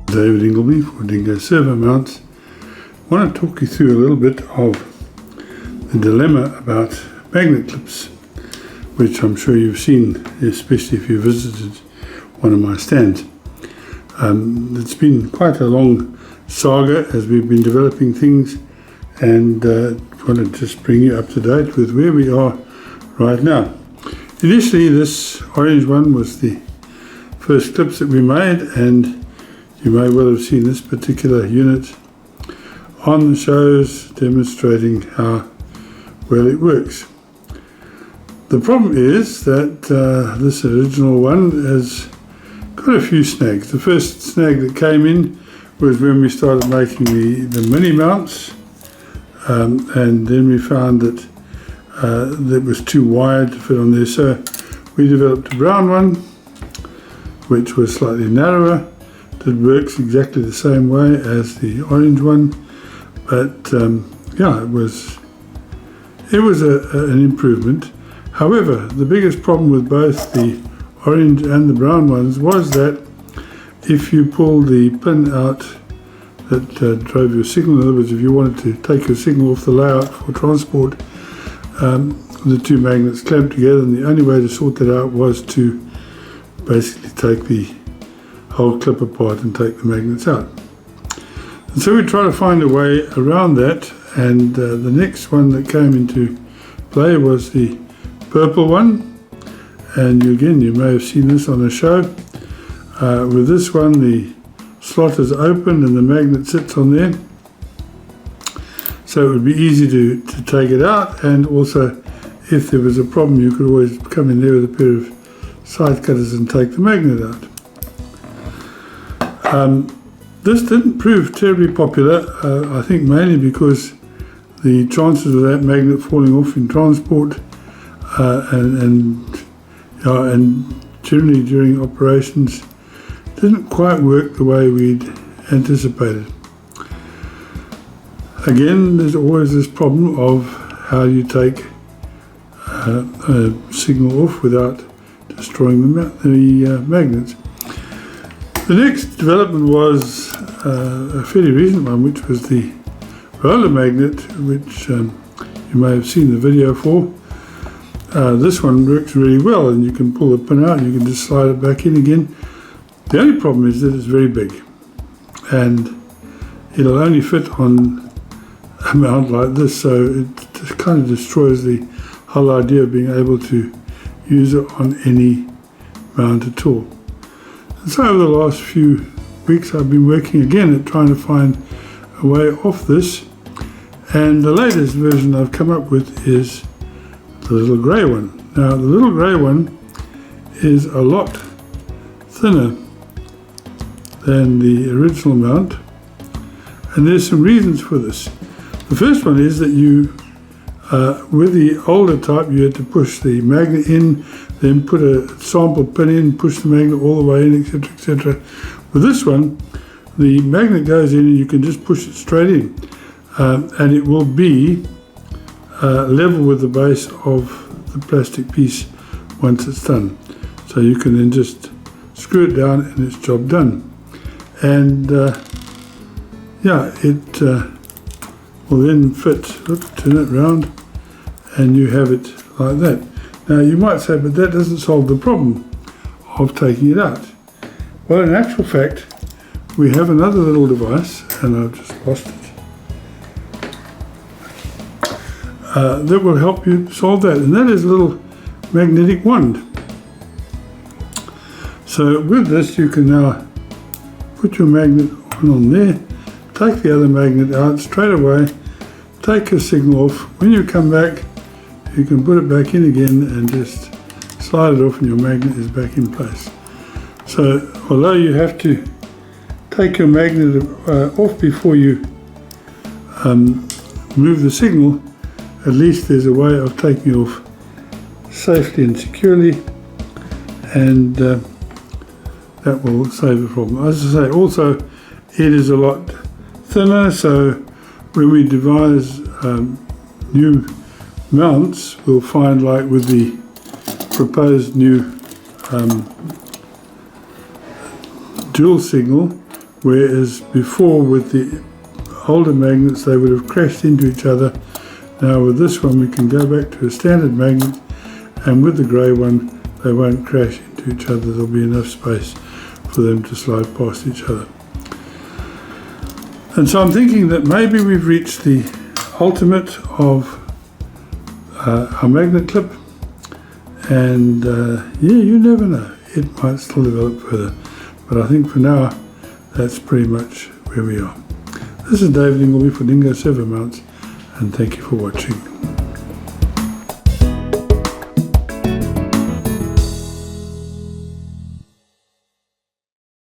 David Ingleby for Dingo Servo Mounts. I want to talk you through a little bit of the dilemma about magnet clips, which I'm sure you've seen, especially if you visited one of my stands. It's been quite a long saga as we've been developing things, and want to just bring you up to date with where we are right now. Initially, this orange one was the first clips that we made, and you may well have seen this particular unit on the shows demonstrating how well it works. The problem is that this original one has got a few snags. The first snag that came in was when we started making the mini mounts, and then we found that that was too wide to fit on there, so we developed a brown one which was slightly narrower. It works exactly the same way as the orange one, but yeah, it was an improvement. However, the biggest problem with both the orange and the brown ones was that if you pull the pin out that drove your signal, in other words, if you wanted to take your signal off the layout for transport, the two magnets clamped together, and the only way to sort that out was to basically take the whole clip apart and take the magnets out. And so we try to find a way around that, and the next one that came into play was the purple one, and you may have seen this on a show. With this one, the slot is open and the magnet sits on there, so it would be easy to take it out, and also if there was a problem you could always come in there with a pair of side cutters and take the magnet out. This didn't prove terribly popular, I think mainly because the chances of that magnet falling off in transport and generally during operations didn't quite work the way we'd anticipated. Again, there's always this problem of how you take a signal off without destroying the magnets. The next development was a fairly recent one, which was the roller magnet, which you may have seen the video for. This one works really well, and you can pull the pin out and you can just slide it back in again. The only problem is that it's very big, and it'll only fit on a mount like this, so it just kind of destroys the whole idea of being able to use it on any mount at all. And so over the last few weeks I've been working again at trying to find a way off this, and the latest version I've come up with is the little grey one. Now the little grey one is a lot thinner than the original mount, and there's some reasons for this. The first one is that you with the older type you had to push the magnet in, then put a sample pin in, push the magnet all the way in, etc, etc. With this one, the magnet goes in and you can just push it straight in, and it will be level with the base of the plastic piece once it's done. So you can then just screw it down and it's job done. And yeah, it will then fit, turn it round, and you have it like that. Now you might say, but that doesn't solve the problem of taking it out. Well, in actual fact, we have another little device, and I've just lost it, that will help you solve that, and that is a little magnetic wand. So with this you can now put your magnet on there, take the other magnet out straight away, take your signal off. When you come back, you can put it back in again and just slide it off, and your magnet is back in place. So although you have to take your magnet off before you move the signal, at least there's a way of taking it off safely and securely, and that will save the problem. As I say, also it is a lot thinner, so when we devise new mounts, we'll find, like with the proposed new dual signal, whereas before with the older magnets they would have crashed into each other. Now with this one we can go back to a standard magnet, and with the grey one they won't crash into each other. There'll be enough space for them to slide past each other. And so I'm thinking that maybe we've reached the ultimate of our magnet clip, and yeah, you never know, it might still develop further, but I think for now that's pretty much where we are. This is David Dingleby for Dingo Servo Mounts, and thank you for watching.